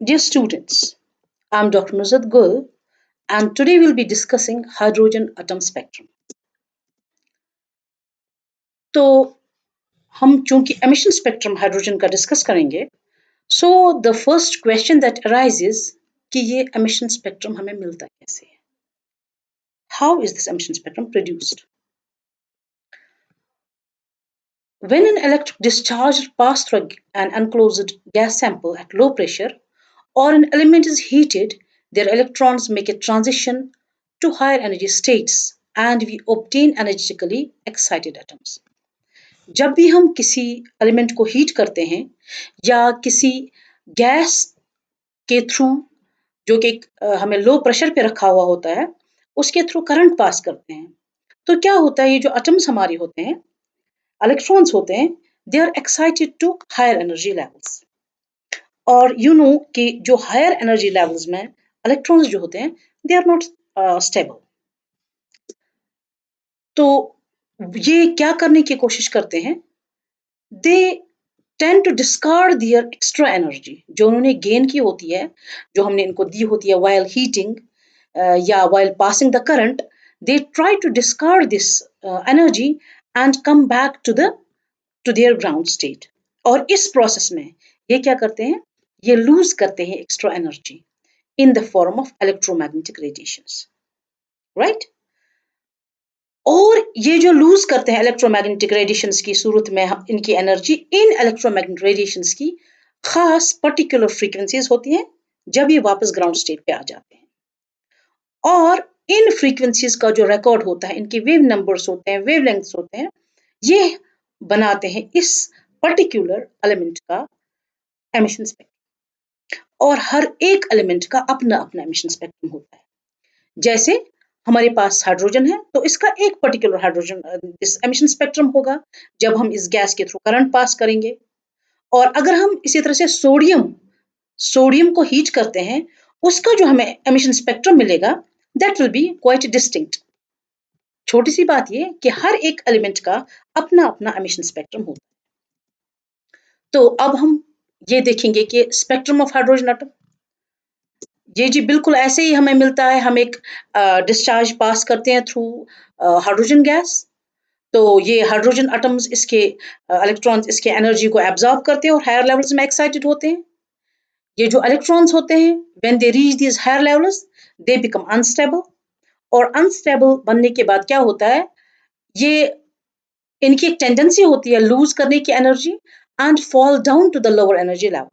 Dear students, I'm Dr. Nuzhat Gul, and today we'll be discussing hydrogen atom spectrum. तो हम चूंकि emission spectrum hydrogen का discuss करेंगे, so the first question that arises कि ये emission spectrum हमें मिलता कैसे है? How is this emission spectrum produced? When an electric discharge passes through an enclosed gas sample at low pressure, or an element is heated, their electrons make a transition to higher energy states and we obtain energetically excited atoms. जब भी हम किसी element को heat करते हैं या किसी gas के थ्रू जो कि हमें लो प्रेशर पे रखा हुआ होता है उसके थ्रू करंट पास करते हैं तो क्या होता है ये जो एटम्स हमारे होते हैं इलेक्ट्रॉन्स होते हैं they are excited to higher energy levels और कि जो हायर एनर्जी लेवल्स में इलेक्ट्रॉन्स जो होते हैं दे आर नॉट स्टेबल तो ये क्या करने की कोशिश करते हैं they tend to discard their extra energy जो उन्होंने गेन की होती है जो हमने इनको दी होती है वाइल हीटिंग या while passing the current they try to discard this energy and come back to their ground state और इस प्रोसेस में ये क्या करते हैं ये लूज करते हैं extra energy in the form of electromagnetic radiations right और ये जो लूज करते हैं इलेक्ट्रोमैग्नेटिक रेडिएशंस की सूरत में इनकी एनर्जी इन इलेक्ट्रोमैग्नेटिक रेडिएशंस की खास पर्टिकुलर फ्रीक्वेंसीज होती हैं जब ये वापस ग्राउंड स्टेट पे आ जाते हैं और इन फ्रीक्वेंसीज का जो रिकॉर्ड होता है इनके वेव नंबर्स होते हैं वेव लेंथ्स होते हैं ये बनाते हैं इस पर्टिकुलर एलिमेंट का एमिशन स्पेक्ट्रम और हर एक एलिमेंट का अपना अपना एमिशन स्पेक्ट्रम होता है जैसे हमारे पास हाइड्रोजन है तो इसका एक पर्टिकुलर हाइड्रोजन इस एमिशन स्पेक्ट्रम होगा जब हम इस गैस के थ्रू करंट पास करेंगे और अगर हम इसी तरह से सोडियम को हीट करते हैं उसका जो हमें एमिशन स्पेक्ट्रम मिलेगा that will be quite distinct छोटी सी बात ये कि हर एक एलिमेंट का अपना अपना एमिशन स्पेक्ट्रम होता है तो अब हम ये देखेंगे कि स्पेक्ट्रम ऑफ हाइड्रोजन एटम ये जी बिल्कुल ऐसे ही हमें मिलता है हम एक डिस्चार्ज पास करते हैं थ्रू हाइड्रोजन गैस तो ये हाइड्रोजन एटम्स इसके इलेक्ट्रॉन्स इसके एनर्जी को एब्जॉर्ब करते हैं और हायर लेवल्स में एक्साइटेड होते हैं ये जो इलेक्ट्रॉन्स होते हैं when they reach these higher levels they become unstable और अनस्टेबल बनने के बाद क्या होता है ये इनकी एक टेंडेंसी होती है लूज करने की energy and fall down to the lower energy level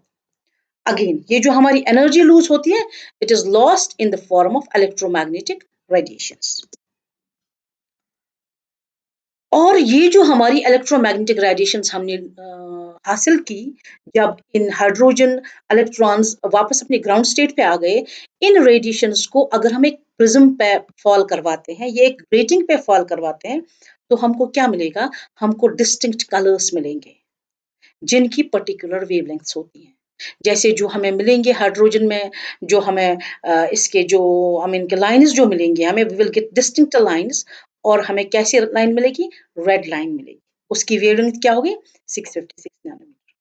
again ये जो हमारी एनर्जी लूज होती है it is lost in the form of electromagnetic radiations और ये जो हमारी इलेक्ट्रोमैग्नेटिक रेडिएशंस हमने हासिल की जब इन हाइड्रोजन इलेक्ट्रॉन्स वापस अपने ग्राउंड स्टेट पे आ गए इन रेडिएशंस को अगर हम एक प्रिज्म पे फॉल करवाते हैं ये एक ग्रेटिंग पे फॉल करवाते हैं तो हमको क्या मिलेगा हमको डिस्टिंक्ट कलर्स मिलेंगे जिनकी पर्टिकुलर वेवलेंथ्स होती हैं जैसे जो हमें मिलेंगे हाइड्रोजन में जो हमें इसके जो हम इनके लाइंस जो मिलेंगे हमें we will get distinct lines और हमें कैसी लाइन मिलेगी रेड लाइन मिलेगी उसकी वेवलेंथ क्या होगी 656 नैनोमीटर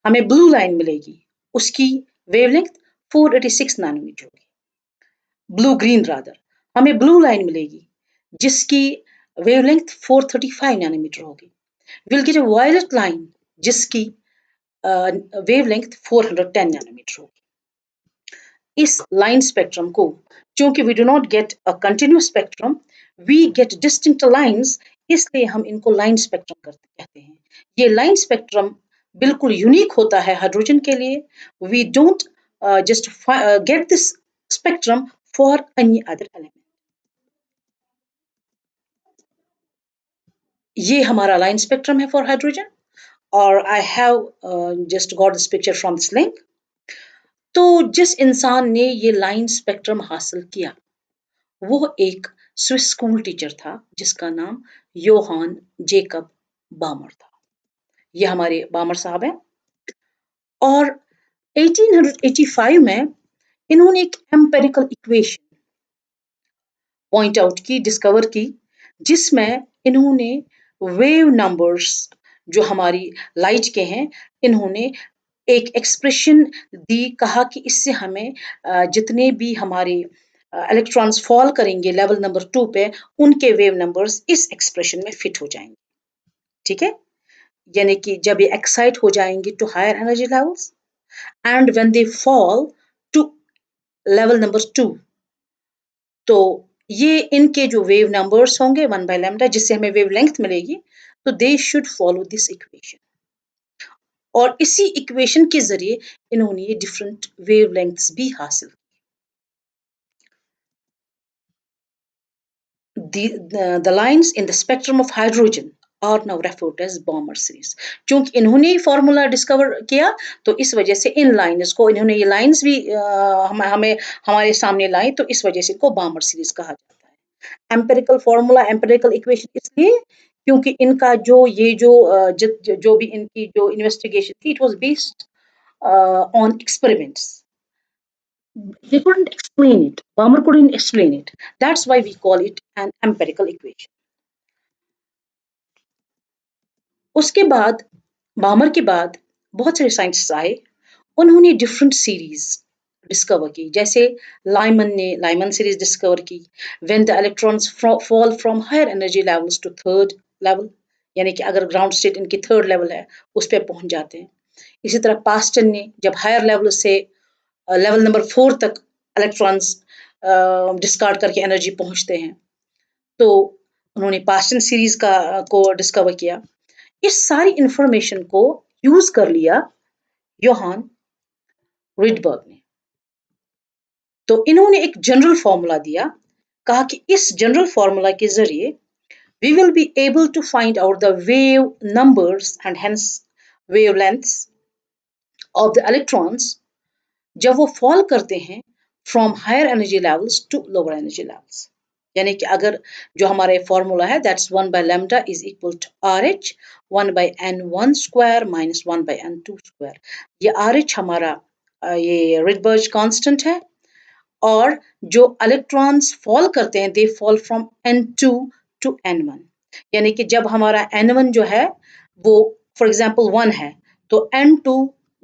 हमें ब्लू लाइन मिलेगी उसकी वेवलेंथ 486 नैनोमीटर होगी ब्लू ग्रीन रादर हमें ब्लू लाइन मिलेगी जिसकी वेवलेंथ 435 नैनोमीटर होगी will get a violet line जिसकी वेवलेंथ 410 नैनोमीटर होगी इस लाइन स्पेक्ट्रम को चूंकि we do not get a continuous spectrum we get distinct lines इसलिए हम इनको लाइन स्पेक्ट्रम कहते हैं ये लाइन स्पेक्ट्रम बिल्कुल यूनिक होता है हाइड्रोजन के लिए we don't just get this spectrum for any other element ये हमारा लाइन स्पेक्ट्रम है फॉर हाइड्रोजन और I have just got this picture from this link तो जिस इंसान ने ये लाइन स्पेक्ट्रम हासिल किया वो एक स्विस स्कूल टीचर था जिसका नाम योहान जेकब बामर था ये हमारे बामर साहब हैं और 1885 में इन्होंने एक एम्पेरिकल इक्वेशन पॉइंट आउट की, डिस्कवर की, जिसमें इन्होंने वेव नंबर्स जो हमारी लाइट के हैं, इन्होंने एक एक्सप्रेशन दी, कहा कि इससे हमें जितने भी हमारे इलेक्ट्रॉन्स फॉल करेंगे लेवल नंबर 2 पे, उनके वेव नंबर्स इस एक्सप्रेशन में फिट हो जाएंगे। ठीक है, यानी कि जब ये एक्साइट हो जाएंगे to higher energy levels and when they fall to level number 2, तो ये इनके जो वेव नंबर्स होंगे 1/λ, जिससे हमें वेव लेंथ मिलेगी, तो they should follow this equation. और इसी इक्वेशन के जरिए इन्होंने ये डिफरेंट वेव लेंथ्स भी हासिल। The lines in the spectrum of hydrogen are now referred as Balmer series। चूंकि इन्होंने ही फॉर्मूला डिस्कवर किया, तो इस वजह से इन लाइन्स को, इन्होंने ये लाइन्स भी हमें हमारे सामने लाई, तो इस वजह से इनको बामर सीरीज कहा जाता है। एम्पेरिकल फॉर्मूला, एम्पेरिकल इक्वेशन इसलिए क्योंकि इनका जो ये जो भी इनकी जो इन्वेस्टिगेशन थी, it was based on experiments। They couldn't explain it. Balmer couldn't explain it. That's why we call it an empirical equation। उसके बाद, बामर के बाद बहुत सारे साइंटिस्ट आए, उन्होंने डिफरेंट सीरीज डिस्कवर की। जैसे लाइमन ने लाइमन सीरीज डिस्कवर की, when the electrons fall from higher energy levels to third level, यानी कि अगर ग्राउंड स्टेट इनकी थर्ड लेवल है, उस पर पहुंच जाते हैं। इसी तरह पास्टन ने जब हायर लेवल से लेवल नंबर 4 तक इलेक्ट्रॉन्स डिस्कार्ड करके एनर्जी पहुंचते हैं, तो उन्होंने पास्टन सीरीज को डिस्कवर किया। इस सारी इंफॉर्मेशन को यूज कर लिया योहान रिडबर्ग ने। तो इन्होंने एक जनरल फॉर्मूला दिया, कहा कि इस जनरल फॉर्मूला के जरिए we will be able to find out the wave numbers and hence wavelengths of the electrons जब वो फॉल करते हैं from higher energy levels to lower energy levels. यानी कि अगर जो हमारा फॉर्मूला है, that's 1/λ is equal to R H 1/n1 square minus 1/n2 square. ये आर एच हमारा ये रिडबर्ग कांस्टेंट है, और जो इलेक्ट्रॉन्स फॉल करते हैं, they fall from n2 to n1। यानी कि जब हमारा n1 जो है वो फॉर एग्जांपल 1 है, तो n2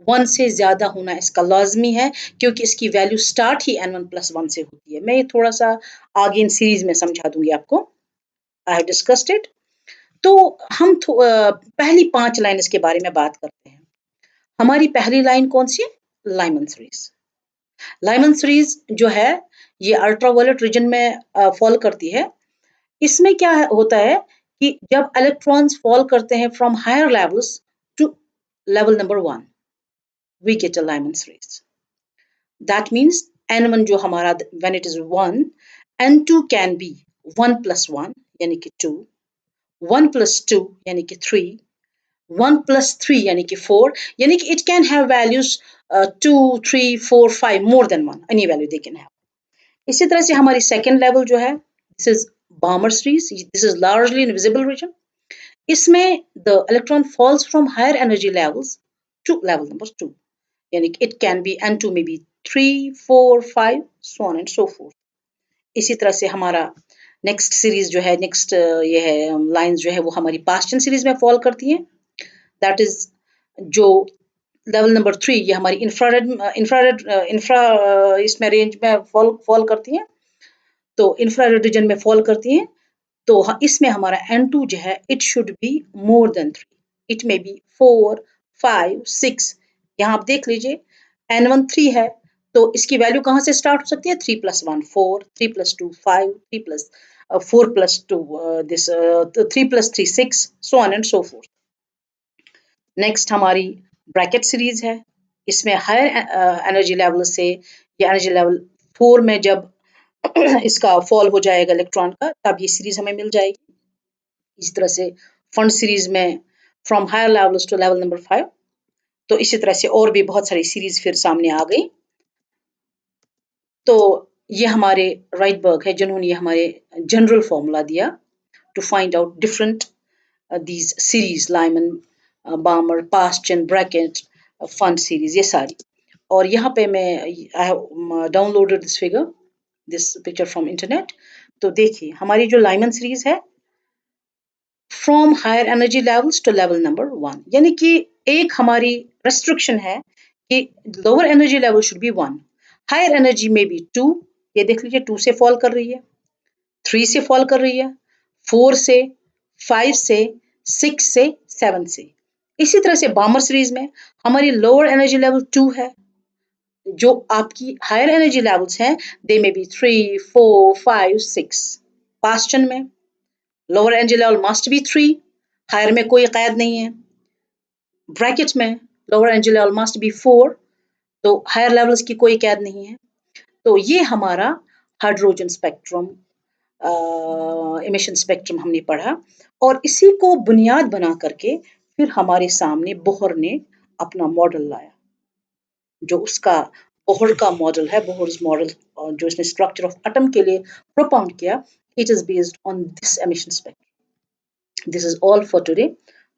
1 से ज्यादा होना इसका लाजमी है, क्योंकि इसकी वैल्यू स्टार्ट ही n1 प्लस 1 से होती है। मैं ये थोड़ा सा आगे इन सीरीज में समझा दूंगी आपको। I have discussed it. तो हम पहली 5 लाइन इसके बारे में बात करते हैं। हमारी पहली लाइन कौन सी है? Lyman series. लाइमन सीरीज जो है, ये अल्ट्रावायलेट रीजन में फॉल करती है। इसमें क्या होता है कि जब इलेक्ट्रॉन्स फॉल करते हैं from higher levels to level number 1, we get a Lyman series. That means n1 जो हमारा when it is 1, n2 can be 1 plus 1 यानी कि 2, 1 प्लस 2 यानी कि 3, 1 प्लस 3 यानी कि 4, यानी कि it can have values 2, 3, 4, 5, more than 1, any value they can have. इसी तरह से हमारी सेकेंड लेवल जो है, this is Balmer series, this is largely invisible region. इसमें the electron falls from higher energy levels to level number 2, यानी कि it can be n2 में be 3, 4, 5, so on and so forth। इसी तरह से हमारा नेक्स्ट सीरीज जो है, नेक्स्ट ये है लाइंस जो है, वो हमारी पास्टन सीरीज में फॉल करती हैं। दैट इज जो लेवल नंबर 3, ये हमारी इंफ्रा इसमें रेंज में फॉल करती हैं, तो इंफ्रारेड रीजन में फॉल करती हैं। तो इसमें हमारा n2 जो है, it should be more than 3, it may be 4, 5, 6। यहाँ आप देख लीजिए, n1 3 है, तो इसकी वैल्यू कहाँ से स्टार्ट हो सकती है? 3 plus 1 4, 3 plus 2 5, 3 plus 4 plus 2 this 3 plus 3 6, so on and so fourth. Next हमारी ब्रैकेट सीरीज है। इसमें हायर एनर्जी लेवल से, या एनर्जी लेवल 4 में जब इसका फॉल हो जाएगा इलेक्ट्रॉन का, तब ये सीरीज हमें मिल जाएगी। इस तरह से फंड सीरीज में from higher levels to level number 5। तो इसी तरह से और भी बहुत सारी सीरीज फिर सामने आ गई। तो ये हमारे राइटबर्ग है, जिन्होंने ये हमारे जनरल फॉर्मूला दिया to find out different these series, Lyman, Balmer, Paschen, Brackett, Pfund series, ये सारी। और यहाँ पे मैं I have downloaded this figure. This picture from internet. तो देखिए हमारी जो लाइमन सीरीज है, from higher energy levels to level number 1, यानी कि एक हमारी रेस्ट्रिक्शन है कि lower energy level should be 1, higher energy में बी 2, ये देख लीजिए 2 से फॉल कर रही है, 3 से फॉल कर रही है, 4 से, 5 से, 6 से, 7 से। इसी तरह से बामर सीरीज में हमारी लोअर एनर्जी लेवल 2 है, जो आपकी हायर एनर्जी लेवल्स हैं दे में बी 3, 4, 5, 6। पास्टन में lower energy level must be 3, higher में कोई कैद नहीं है। ब्रैकेट में lower energy level must be 4, तो हायर लेवल्स की कोई कैद नहीं है। तो ये हमारा हाइड्रोजन स्पेक्ट्रम, इमिशन स्पेक्ट्रम हमने पढ़ा, और इसी को बुनियाद बना करके फिर हमारे सामने बोहर ने अपना मॉडल लाया, जो उसका बोहर का मॉडल है, बोहर्स मॉडल, जो इसने स्ट्रक्चर ऑफ एटम के लिए प्रोपाउंड किया, it is based on this emission spectrum. This is all for today,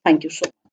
thank you so much.